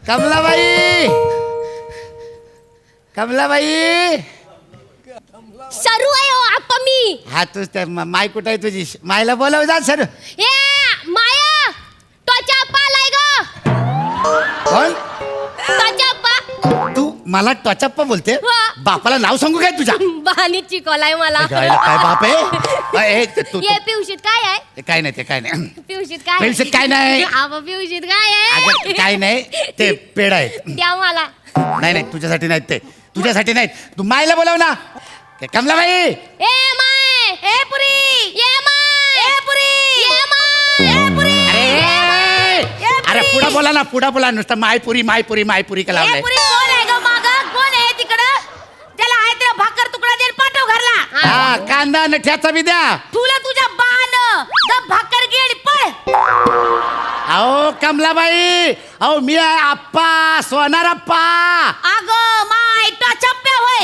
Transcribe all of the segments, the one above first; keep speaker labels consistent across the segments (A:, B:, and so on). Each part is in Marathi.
A: कमलाबाई, कमलाबाई.
B: सरू आहे हो आप्पा मी.
A: हा तूच त्या माय कुठं आहे तुझी? मायला बोलाव जा सर.
B: ए माया टोचा आप्पा आलाय ग.
A: कोण?
B: टोचा आप्पा.
A: तू मला टचप्पा बोलते?
B: हा.
A: बापाला नाव सांगू काय तुझ्या?
B: बहानी चिकवलाय मला.
A: काय बाप आहे? तू
B: ये पिवशीत काय आहे?
A: काय नाही, ते काय नाही.
B: पिवशीत काय?
A: पिवशीत काय नाही.
B: आबा पिवशीत काय आहे?
A: अगं काय नाही, ते पेड आहेत.
B: द्या मला.
A: नाही नाही, तुझ्यासाठी नाहीत ते, तुझ्यासाठी नाहीत. तू मायला बोलाव ना. कमलाबाई.
B: ए माय. ए पुरी. ये माय. ए पुरी. ये माय. ए पुरी.
A: अरे पुढं बोला ना, पुढं बोला. नुसतं मायपुरी मायपुरी मायपुरी का लावलंय?
B: पुरी कोण आहे ग मागं? कोण आहे तिकडं? त्याला आहे ते भाकर तुकडा दे पाठव घरला.
A: हा कांदा न ठ्याचा बी द्या.
B: तुला तुझ्या बाण द भाकर गेड पळ.
A: अहो कमलाबाई, अहो मी आहे आप्पा, सोनार आप्पा.
B: अग माय टचप्प्या होय.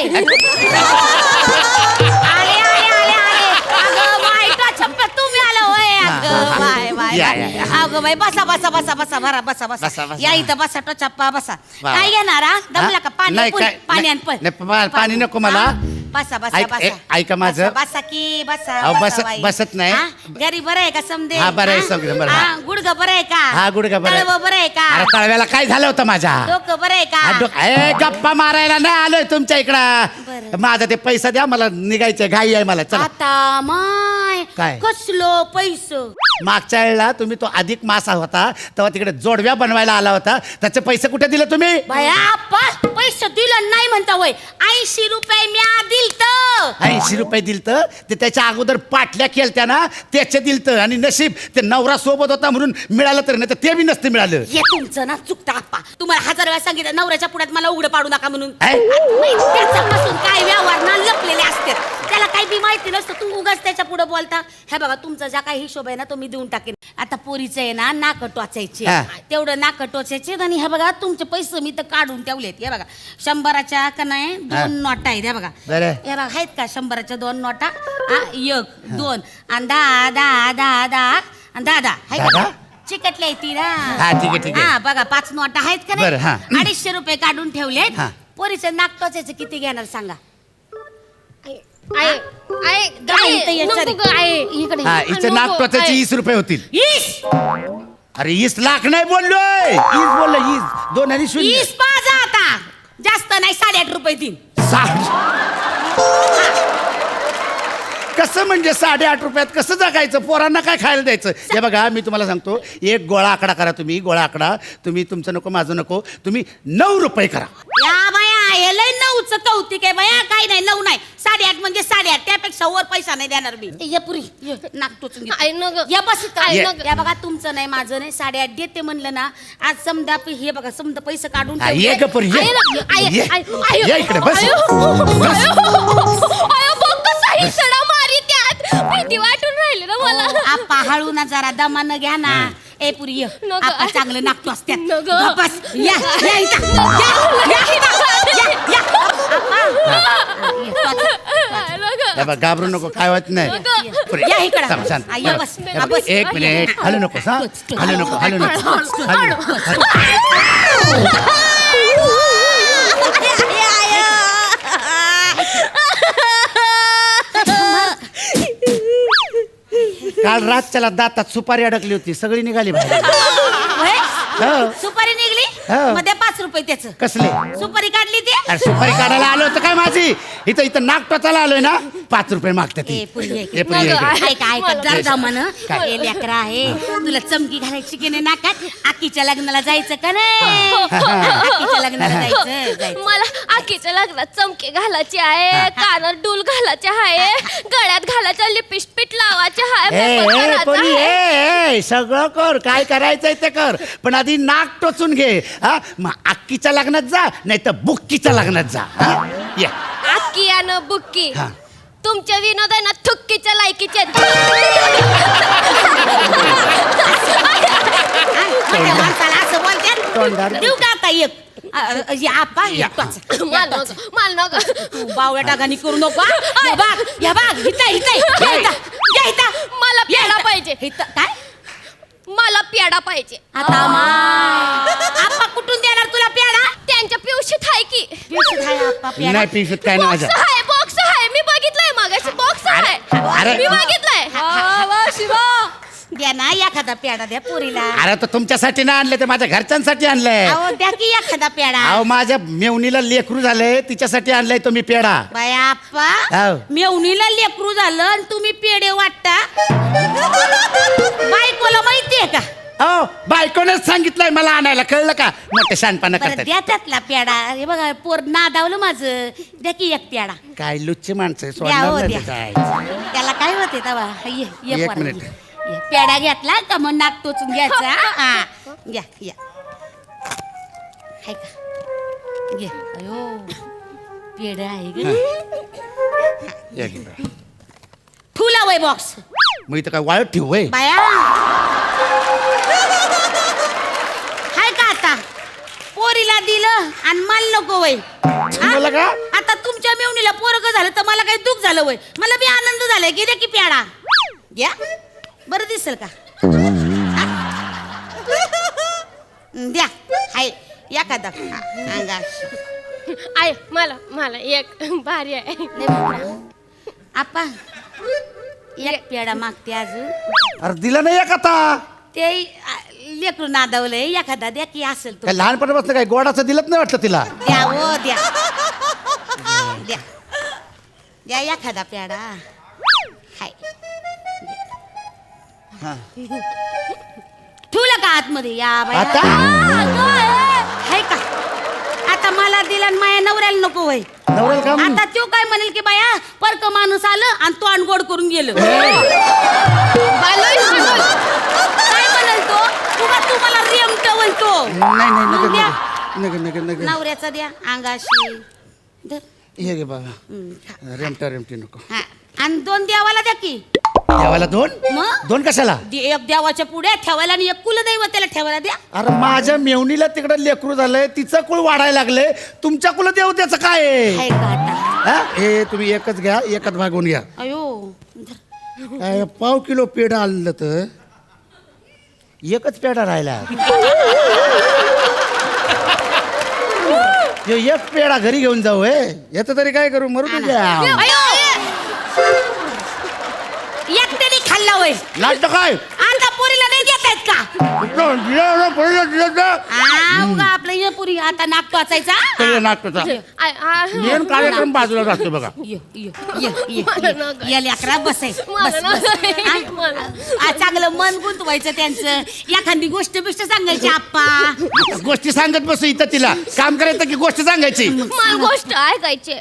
B: आले आले आले आले. अग माय टचप्प्या तुम्ही आला होय. अग बाय बाय. अग बाई बसा बसा बसा बसा भरा बसा
A: बसा,
B: बसा.
A: बसा.
B: या इथं बसा टचप्पा बसा.
A: वा.
B: काय घेणार हा? दमला का? पाणी
A: नाही,
B: पुरी,
A: काय-
B: पाणी आण
A: नाही,
B: पळ.
A: नाही, पाणी नको मला.
B: हा? बसा बसा
A: ऐक-
B: बसा.
A: ऐका माझं.
B: बसा, बसा की बसा.
A: अहो,
B: बसा बाई.
A: बसत नाही.
B: हा? घरी बरं आहे का समदे?
A: हा, बरं आहे, सगळं बरं आहे.
B: हा, गुडघं बरं आहे का?
A: हा गुडघा बरं आहे.
B: तळवं बरं आहे का?
A: अरे तळव्याला काय झालं होतं माझ्या?
B: डोकं बरं आहे
A: हा,
B: का?
A: गप्पा मारायला नाही आलोय तुमच्या इकडं.
B: बरं.
A: माझा ते पैसा द्या, मला निघायचंय, घाई आहे मला. चला.
B: आता माय
A: काय?
B: कसलो पैसे?
A: मागच्या वेळेला तुम्ही तो अधिक मासा होता तेव्हा तिकडे जोडव्या बनवायला आला होता, त्याचे पैसे कुठे दिले तुम्ही?
B: बाया पैसे दिलं नाही म्हणता होय. 80 रुपये म्या दिलत.
A: 80 रुपये दिलत. ते त्याच्या अगोदर पाटल्या केलत्या ना, त्याचे दिलत. आणि नशीब ते नवरा सोबत होता म्हणून मिळालं, तर नाही तर ते बी नसतं मिळालं.
B: हे तुमचं ना चुकता आप्पा. तुम्हाला 1000 वेळा सांगितलं नवऱ्याच्या पुढ्यात मला उघडं पाडू नका म्हणून. त्याच्यापासून काय व्यवहार ना लपलेले असतात. त्याला काही बी माहिती नसतं. तू उगाच त्याच्या पुढे बोलता. हे बघा तुमचा ज्या काही हिशोब आहे ना तो मी देऊन टाकेन. आता पोरीचं आहे ना नाक टोचायचे.
A: हा.
B: तेवढं नाक टोचायचे. आणि हे बघा तुमचे पैसे मी तर काढून ठेवलेत. हे बघा 100च्या का नाही 2 नोटा आहेत. हे बघा
A: बरं.
B: हे बघा आहेत का 100च्या 2 नोटा? 1 2 आणि 10 10 10 10 आणि 10 10 आहे का? चिकटल्या ती ना.
A: हा ठीक आहे ठीक आहे.
B: हा बघा 5 नोटा आहेत का
A: बरं, हा.
B: नाही? 250 रुपये काढून ठेवलेत.
A: हा.
B: पोरीचं नाक टोचायचं किती घेणार सांगा?
A: हा हिचं नाक टोचायचे 20 रुपये होतील.
B: 20
A: अरे 20 लाख नाही बोललोय, 20 बोललो. 20 2 आणि 0
B: 20 पाजा आता जास्त नाही 8.5 रुपये दिन.
A: कसं म्हणजे 8.5 रुपयात कसं जगायचं? पोरांना काय खायला द्यायचं? हे बघा मी तुम्हाला सांगतो, एक गोळा आकडा करा तुम्ही. गोळा आकडा तुम्ही, तुमचं नको माझं नको. तुम्ही 9 रुपये करा.
B: या बाया हे लय 9चं कौतिक आहे बाया. काय नाही 9 नाही 8.5 म्हणजे 8.5. त्यापेक्षा वर पैसा नाही देणार मी. ये पुरी नाक टोचून या बस या बघा तुमचं नाही माझं नाही 8.5 देते म्हणलं ना. आज समजा हे बघा समजा पैसे काढून
A: हा, ये गं पोरी, ये. ये इकडे बस.
B: भीती वाटून राहिली ना मला. आप्पा हळू ना जरा दमानं घ्या ना. ए पुरी ये आपण चांगलं नाकतो असत्यात. बस या या इथं.
A: हे बघ घाबरू नको, काय होत नाही.
B: या इकडं.
A: थांब, शांत.
B: या बस.
A: हे बघ, एक मिनिट हलू नको. हलू नको हलू नको हलू नको. काल रातच्याला दातात सुपारी अडकली होती, सगळी निघाली बाहेर. हो.
B: सुपारी निघली
A: हो.
B: मध्ये 5 रुपये त्याच.
A: कसले?
B: सुपारी काढली ते.
A: अरे सुपारी काढायला आलो होतं काय माझी? इथं नाक टोचायला आलोय ना. 5 रुपये मागते ती.
B: ए, पुरी ये.
A: ये पुरी ये.
B: ऐका जर जमन
A: काय?
B: हे लेकरं आहे. तुला चमकी घालायची की नाही नाकात? आकीच्या लग्नाला जायचं का नाही? आकीच्या लग्नाला जायचं.
C: मला आकीच्या लग्नात चमके घालायचे आहे, कानात डूल घालायचे आहे, गळ्यात घालायचं लिपस्टिक लावायचे आहे,
A: ए,
C: makeup
A: ए,
C: करायचा
A: पोरी,
C: आहे.
A: ए, सगळं कर, काय करायचंय ते कर, पण आधी नाक टोचून घे. हा मग अक्कीच्या लग्नात जा, नाही तर बुक्कीच्या लग्नात जा. हा? ये.
C: आकी आणि बुक्की
A: हा.
C: तुमच्या विनोद आहे ना थुक्कीच्या लायकीचे
B: माणसाला असं बोलतात.
A: तोंडात.
B: देऊ का आता एक आप्पा
C: माल नका
B: तू बावळ्या टाकानी करू नको. या बाग
C: मला प्याडा पाहिजे.
B: काय
C: मला प्याडा पाहिजे.
B: आता आप्पा कुठून देणार तू पेढा
A: नाही पिशवीत काय नाही
C: बॉक्स
A: माझ्या.
C: आहे बॉक्स आहे मी बघितलंय मागाशी बॉक्स आहे
A: अरे.
C: मी बघितलंय शिवा
B: द्या ना एखादा पेढा द्या पोरीला
A: अरे तर तुमच्यासाठी नाही आणले ते माझ्या घरच्यांसाठी आणलंय.
B: अहो द्या की एखादा पेढा
A: अहो माझ्या मेवणीला लेकरू झालंय तिच्यासाठी आणलंय तुम्ही पेढा.
B: बाया आप्पा
A: हाव.
B: मेवणीला लेकरू झालं आणि तुम्ही पेढे वाटता बायकोला माहितीये का
A: हो बायकोनेच सांगितलंय मला आणायला कळलं का मोठे शानपणा
B: बरं
A: करतात.
B: द्या त्यातला पेढा हे बघा पोर नादावलं माझं द्या की एक पेढा
A: काय लुच्ची माणसं आहे,
B: द्या हो
A: सोडणार
B: द्या
A: नाही काय.
B: त्याला काय होते तवा ये ये
A: एक
B: पोरं,
A: मिनिट.
B: ये. पेढा घेतला का मग नाक टोचून घ्यायचा हा घ्या या हाय का घे अयो पेढा आहे ग
A: या की बा.
B: फुला वय बॉक्स
A: मग इथं काय वाळत ठेवू वय.
B: बाया हाय का आता पोरीला दिलं आणि मला नको वय
A: मला का?
B: आता तुमच्या मेवणीला पोरग झालं तर मला काही दुःख झालं वय मला बी आनंद झालाय की द्या की पेढा घ्या बरं दिसेल का हा? द्या हाय एखादा अंगा
C: आहे मला एक भारी आहे
B: आपा एक पेढा मागते अजून
A: अरे दिला नाही एक आता.
B: ते लेकरू नादावलंय एखादा द्या की असेल तो
A: काय लहानपणापासून काय गोडाचं दिलंच नाही वाटतं तिला.
B: द्या हो द्या द्या द्या एखादा पेढा हाय
A: हा.
B: ठेवलं का आतमध्ये या बाया
A: आता?
B: हाय का आता मला दिला आणि माझ्या नवऱ्याला नको होय
A: नवऱ्याला का म्हणून?
B: आता तो काय म्हणेल की बाया परक माणूस आलं आणि तो अनगोड करून गेलं काय म्हणेल तो तू मला रेमट म्हणतो
A: नाही नाही
B: मग द्या.
A: नगर नगर नगर
B: नवऱ्याचा द्या अंगाशी धर.
A: हे घे बाबा
B: खा.
A: रेमटी नको.
B: हा. आणि दोन देवाला द्या की
A: देवाला दोन
B: मग?
A: दोन कशाला.
B: एक देवाच्या पुढे ठेवायला आणि एक कुलदैवताला ठेवायला द्या
A: अरे माझ्या मेवणीला तिकडे लेकरू झालंय तिचं कुळ वाढायला लागले तुमच्या कुल देव त्याचं काय आहे?
B: हाय का आता
A: हा? हे तुम्ही एकच घ्या एकच भागून घ्या.
B: अयो धर.
A: काय पाव किलो पेढा आणलं तर एकच पेढा राहिला. ह्यो एक पेढा घरी घेऊन जाऊ याचं तरी काय करू मरू द्या.
B: अयो एकट्याने खाल्ला होय
A: लागतं काय
B: आता पोरीला नाही देत आहेत का उगा आपलं ये पुरी आता नाक टोचायचा
A: नाटकाचा मेन कार्यक्रम बाजूला राहतो बघा.
B: या लेकरा बसाय चांगलं मन गुंतवायचं त्यांचं एखादी गोष्ट बिष्ट सांगायची आप्पा
A: गोष्टी सांगत बसू इथं तिला काम करायचं की गोष्ट सांगायची.
C: मला गोष्ट ऐकायची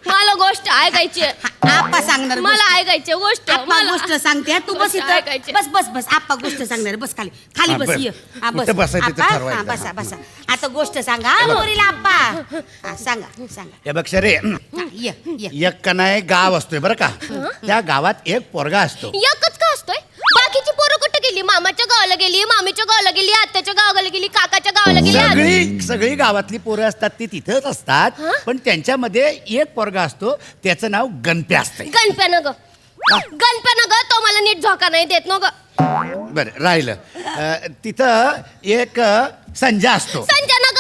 C: मला गोष्ट ऐकायची
B: आप्पा सांगणार
C: मला ऐकायची गोष्ट
B: आप्पा
C: मला
B: गोष्ट सांगते तू बस
C: गोष्ट
B: इथं
C: ऐकायची.
B: बस बस बस आप्पा गोष्ट सांगणार बस खाली खाली
A: हा,
B: बस
A: बस.
B: ये हा, बस
A: कुठं बसायचं ते
B: आप्पा,
A: ठरवायचं.
B: हा, बसा बसा आता गोष्ट सांगा हा, पोरीला आप्पा हा, सांगा सांगा
A: हे बघ शरे
B: हा, ये ये
A: एक का नाही गाव असतोय बरं का त्या गावात एक पोरगा असतो.
C: एकच का असतोय बाकीची पोरं कुठे गेली मामाच्या गावाला गेली मामीच्या गावाला गेली आत्याच्या गावाला गेली काकाच्या गावाला गेली
A: सगळी सगळी गावातली पोरं असतात ती तिथंच असतात पण त्यांच्यामध्ये एक पोरगा असतो त्याचं नाव गणप्या असतंय.
C: गणप्यानं ग तो मला नीट झोका नाही देत न ग
A: बरं राहिलं तिथं एक संजय असतो.
C: संजना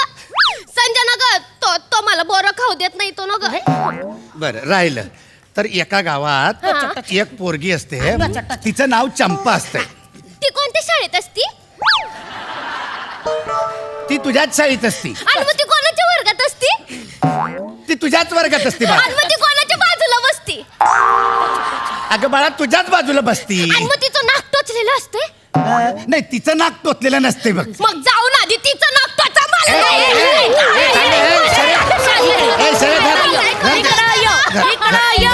C: ग तो मला बोरं खाऊ देत नाही तो न ग
A: बरं राहिलं तर एका गावात एक पोरगी असते तिचं नाव चंपा असते.
C: ती कोणत्या शाळेत असती
A: ती तुझ्याच शाळेत असती.
C: आणि मग ती कोणाच्या वर्गात असती
A: ती तुझ्याच वर्गात असते बा.
C: आणि मग ती कोणाच्या बाजूला बसती
A: अगं बाळा तुझ्याच बाजूला बसती.
C: आणि मग तिचं नाक टोचलेलं असते
A: नाही तिचं नाक टोचलेलं नसते बघ.
C: मग जाऊन आधी तिचं नाक टोचा मला
A: ए,
C: नाही.
A: ए, ए, ए, ए, सरे, धर.
B: इकडं ये, इकडं ये.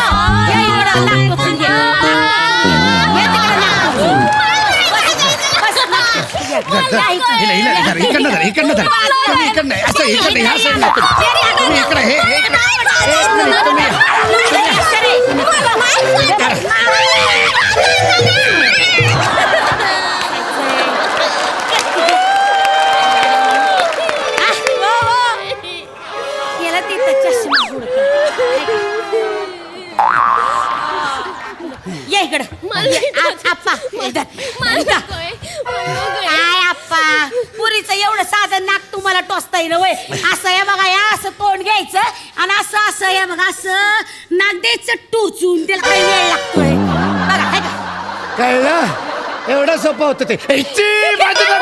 B: ये इकडं नाक टोचून घे. ये तिकडं नाक टोचून. बस, नाक.
A: इकडनं धर तुम्ही इकडनं असं इकडनं ह्या साईडनं तुम्ही इकडं हे इकडं. एक मिनिट, तुम्ही
B: याला तिथं चष्मा हुडका. ये इकडं आप्पा इथं.
C: मला
B: इथं.
C: नकोय, मला नकोय.
B: काय आप्पा पुरीचं एवढं साधं नाक तुम्हाला मला टोचता येईल वय असं आहे बघा या असं तोंड घ्यायचं आणि असं असं आहे बघा असं नाक द्यायचं टोचून त्याला काही वेळ लागतोय बघा हाय का?
A: कळलं एवढं सोपं होतं ते. इच्ची, बाजूला.